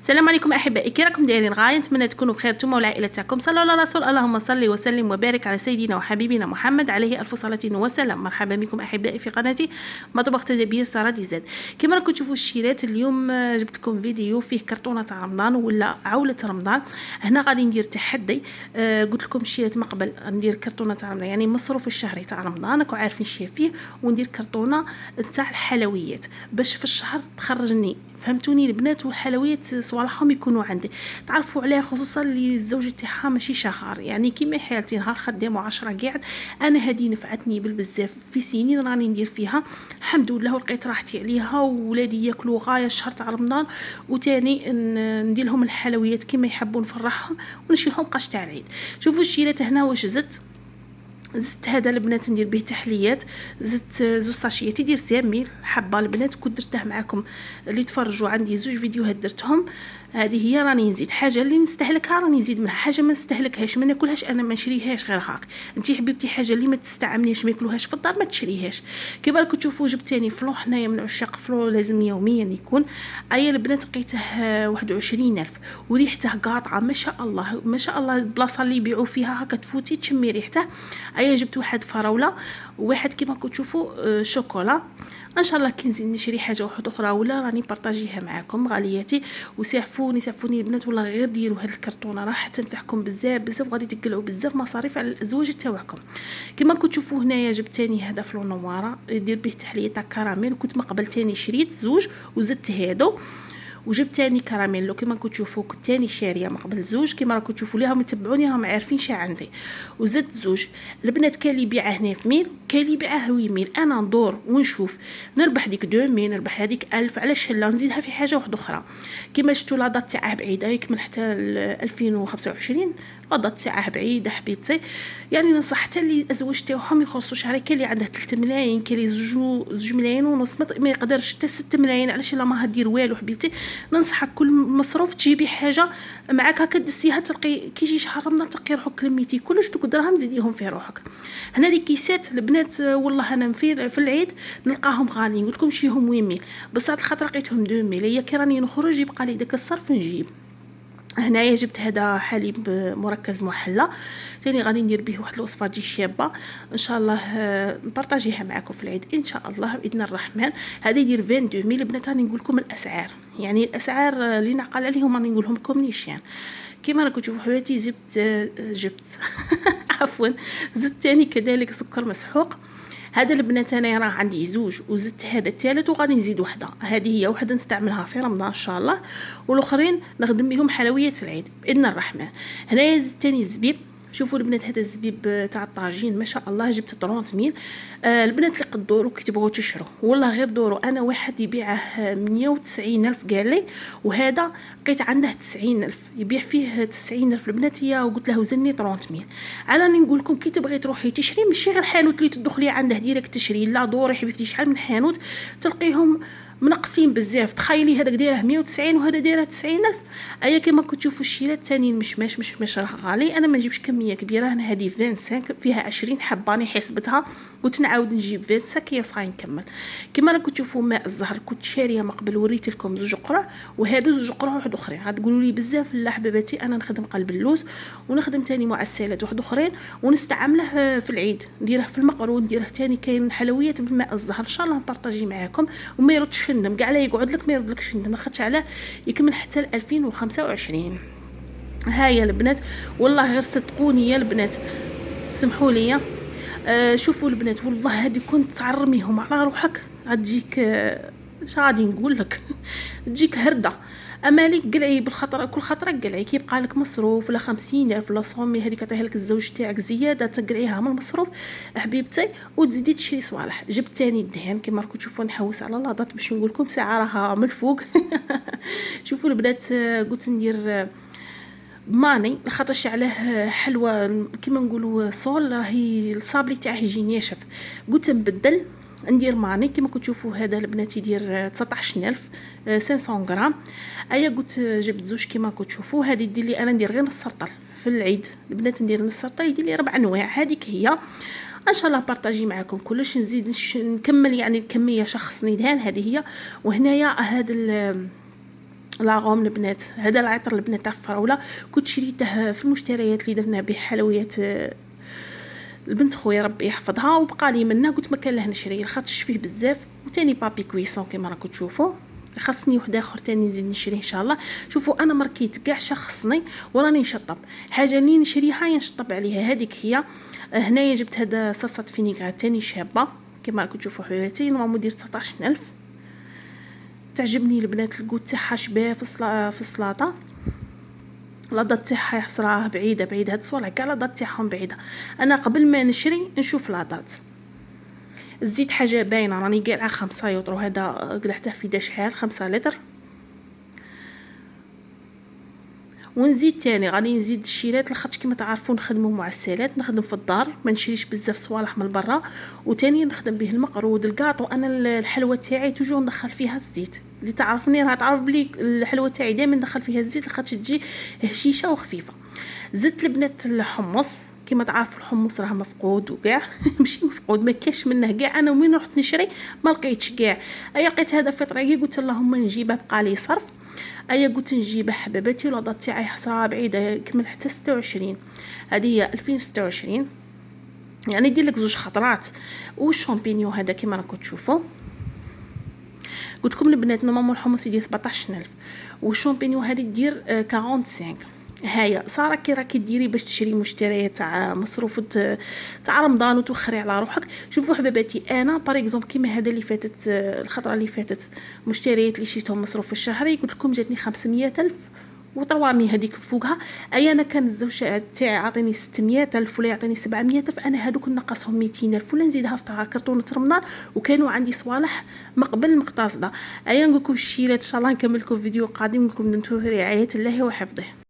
السلام عليكم احبائي، كي راكم دايرين؟ غايه نتمنى تكونوا بخير نتوما والعائله تاعكم. صلوا على رسول، اللهم صل وسلم وبارك على سيدنا وحبيبنا محمد عليه الف صلاه وسلام. مرحبا بكم احبائي في قناتي مطبخ تدابير ساره دي زاد. كما راكم تشوفوا الشيرات اليوم جبت لكم فيديو فيه كرتونه تاع رمضان ولا عوله رمضان. هنا غادي ندير تحدي. قلت لكم الشيرات من قبل ندير كرتونه تاع رمضان، يعني مصروف الشهري تاع رمضان راكم عارفين شي فيه، وندير كرتونه تاع الحلويات باش في الشهر تخرجني، فهمتوني البنات؟ والحلويات صوالحهم يكونوا عندي، تعرفوا عليها خصوصا اللي الزوج تاعها ماشي شهر، يعني كيما حالتي نهار خدام و10 قاعد. انا هذه نفعتني بالبزاف في سنين راني ندير فيها الحمد لله، ولقيت راحتي عليها، وولادي ياكلوا غايه الشهر تاع رمضان، وتاني ندير لهم الحلويات كيما يحبوا نفرحهم، ونشيل لهم قش تاع العيد. شوفوا الشيرات هنا واش زدت هذا البنات ندير به تحليات. زدت زوج ساشيات يدير سامي حبه البنات، كنت درته معكم اللي تفرجوا عندي زوج فيديوهات درتهم. هذه هي راني نزيد حاجه اللي نستهلكها راني نزيد منها، حاجه ما نستهلكهاش ما ناكلهاش انا ما نشريهاش غير هاك. انت حبيبتي حاجه اللي ما تستعمليهاش ما ياكلوهاش في الدار ما تشريهاش. كيما راكم تشوفوا جبت ثاني فلو، حنايا من عشاق فلو لازم يوميا يكون. ايا البنات لقيته 21,000 وريحته قاطعه ما شاء الله ما شاء الله. البلاصه اللي يبيعوا فيها هكا تفوتي تشمي ريحته. ايا جبت واحد فراوله وواحد كيما راكم تشوفوا شوكولا. ان شاء الله كي نزيد نشري حاجه واحده اخرى ولا راني بارطاجيها معكم غالياتي. وساعفوني البنات والله، غير ديروا هاد الكرتونه راح تنفعكم بزاف بزاف، غادي تقلعوا بزاف مصاريف على الازواج تاعكم. كما كنتوا تشوفوا هنايا جبت ثاني هذا فلو نواره يدير به تحليه تاع كراميل، وكنت من قبل ثاني شريت زوج وزدت هادو، وجبت ثاني كراميلو كما كنتوا تشوفوا، كنت ثاني شاريه من قبل زوج. كما راكم تشوفوا ليهم يتبعوني راهم عارفين شي عندي، وزدت زوج. البنات كاين اللي يبيعه هنا في ميل، كاين اللي يبيعه 8,000. انا ندور ونشوف نربح ديك 2000 نربح هذيك 1000، علاش لا نزيدها في حاجه واحده اخرى. كما شفتوا لا دات تاعها بعيده يكمل حتى 2025، لا دات تاعها بعيده حبيبتي. يعني ننصح حتى اللي الازواج تاعهم يخلصوا شهري، كاين اللي عنده 3 ملايين، كاين اللي 2 ملايين ونص، ما يقدرش حتى 6 ملايين، علاش لا ما هدير والو حبيبتي. ننصحك كل مصروف تجيبي حاجه معاك هكا دسيها، تلقي كي يجي شهر رمضان تلقي روحك لميتي كلش دوك دراهم تزيديهم في روحك. هنا لي كيسات البنات والله انا في العيد نلقاهم غاليين، قلت لكم شيهم 8,000 بصح الخاطر لقيتهم 2,000. هي كي راني نخرج يبقى لي داك الصرف نجيب. هنايا جبت هذا حليب مركز محلى ثاني غادي ندير به واحد الوصفه تجي شابه ان شاء الله، نبارطاجيها معكم في العيد ان شاء الله باذن الرحمن. هذا يدير 22,000 البنات. راني نقول لكم الاسعار، يعني الاسعار اللي نعقل عليهم راني نقولهم لكم نيشان. كما راكم تشوفوا حبيبتي جبت عفوا زدت ثاني كذلك سكر مسحوق. هذا البنات انا راه عندي زوج، وزدت هذا الثالث وغادي نزيد وحده. هذه هي وحده نستعملها في رمضان ان شاء الله، والاخرين نخدم بهم حلويات العيد باذن الرحمن. هنايا زدت ثاني الزبيب. شوفوا البنات هذا الزبيب تاع الطاجين ما شاء الله جبت 30,000. البنات اللي قد دوروا كي تبغوا تشروا والله غير دوروا. انا واحد يبيعه 190,000 قال لي، وهذا لقيت عنده 90,000 يبيع فيه 90,000 البنات. هي وقلت له وزني 30,000. انا نقول لكم كي تبغي تروحي تشري ماشي غير حانوت اللي تدخلي عنده ديريكت تشري، لا دوري حبيبتي شحال من حانوت تلقيهم منقصين بزاف. تخيلي هذاك دايره 190 وهذا دايره 90,000. ايا كما كنتوا تشوفوا الشيرات الثاني مش راه غالي. انا ما نجيبش كميه كبيره، انا هذه 25 فيها 20 حبه راني حسبتها، قلت نعاود نجيب 25 وصاي نكمل. كما راكم تشوفوا ماء الزهر كنت شاريه من قبل، وريت لكم زوج قرع، وهادو زوج قرع واحد اخرين. غتقولوا لي بزاف، لا حبيباتي انا نخدم قلب اللوز ونخدم ثاني معسلات واحد اخرين ونستعمله في العيد، نديره في المقرون، نديره ثاني كاين حلويات بالماء الزهر ان شاء الله نبارطاجي معاكم. وما يردش في الندم كاع، لا يقعد لك ما يردلكش في الندم، خاطش علاه يكمل حتى 2025. هايا البنات والله غير صدقوني يا البنات سمحوا لي. شوفوا البنات والله هذه كنت تعرميهم على روحك غتجيك اش غادي نقول لك تجيك هرده. امالك قلعي بالخطره، كل خطره قلعي كيبقى لك مصروف ولا 50,000 ولا 100 هذيك تعطيها لك الزوج تاعك زياده تقلعيها من المصروف حبيبتي، وتزيدي تشري صوالح. جبت ثاني الدهان كما راكم تشوفوا نحوس على لاضات باش نقول لكم ساعه راها من الفوق. شوفوا البنات قلت ندير ماني لخاطرش عليه حلوه كيما نقولوا صول، راهي الصابلي تاعه يجي ناشف. قلت نبدل ندير ماني كيما كتشوفوا. هذا البنات يدير 19,000 500 غرام. ايا قلت جبت زوج كيما كتشوفوا. هذه دير لي انا ندير غير نص سرطل في العيد البنات، ندير نص سرطل يدير لي 4 انواع. هذيك هي ان شاء الله بارطاجي معكم كلش. نزيد نكمل يعني الكميه شخص ندهان هذه هي. وهنايا هذا لاغوم البنات. هذا العطر البنات تاع الفراوله كنت شريته في المشتريات اللي درنا به حلويات البنت خويا ربي يحفظها، وبقى لي منه قلت ما كان له نشري لخاطش فيه بزاف. وثاني بابي كويسون كما راكم تشوفوا، خاصني واحد اخر ثاني نزيد نشريه ان شاء الله. شوفوا انا ماركيت كاع شخصني وراني نشطب حاجه اللي نشريها ينشطب عليها. هذيك هي. هنايا جبت هذا صاصه فينيغرا ثاني شابه كما راكم تشوفوا حبيباتي، نورمالمون دير 19000. تعجبني البنات الكوت تاعها شباب في السلطه. لاضه تاعها يحصرها بعيده هاد الصوالح كاع لاضه تاعهم بعيده. انا قبل ما نشري نشوف لاضات. الزيت حاجه باينه، راني قالعه 5 يوطرو، هذا قلعته في دا شحال 5 لتر. ونزيد تاني غادي نزيد الشيرات لخاطش كما تعرفون نخدموا معسلات، نخدم في الدار ما نشريش بزاف صوالح من برا. وتاني نخدم به المقرود الكاطو. انا الحلوه تاعي توجور ندخل فيها الزيت، اللي تعرفني راه تعرف بلي الحلوه تاعي دائما ندخل فيها الزيت لخاطش تجي هشيشه وخفيفه. زدت البنات الحمص كما تعرفوا الحمص راه مفقود وكاع ماشي مفقود ما كاش منه كاع. انا وين رحت نشري ما لقيتش كاع. ايا لقيت هذا في طريقي قلت اللهم نجيبه بقى لي صرف. ايا قلت نجيبه حباباتي. لاضه تاعي حصرها بعيده كمل حتى 26. هذه هي 2026 يعني يدير لك 2 خطرات. والشامبينيون هذا كما راكم تشوفوا قلت لكم البنات نورمالمون الحمص يدير 17000 والشامبينيون هذه دير 45. هيا صار كي راكي ديري باش تشري مشتريات تاع مصروف تاع رمضان وتوخري على روحك. شوفوا حباباتي انا باغ اكزومبل كيما هذا اللي فاتت الخطره اللي فاتت مشتريات اللي شريتهم مصروف الشهري قلت لكم جاتني 500000 وطوامي هذيك فوقها. اي انا كان الزوج تاعي عطيني 600000 ولا يعطيني 700000، انا هذوك نقصهم 200000 ولا نزيدها في كرتونه رمضان. وكانوا عندي صوالح مقبل مقتصده. ايا نقول لكم الشيرات ان شاء الله نكمل لكم فيديو قادم. نقول لكم دمتم في رعايه الله وحفظه.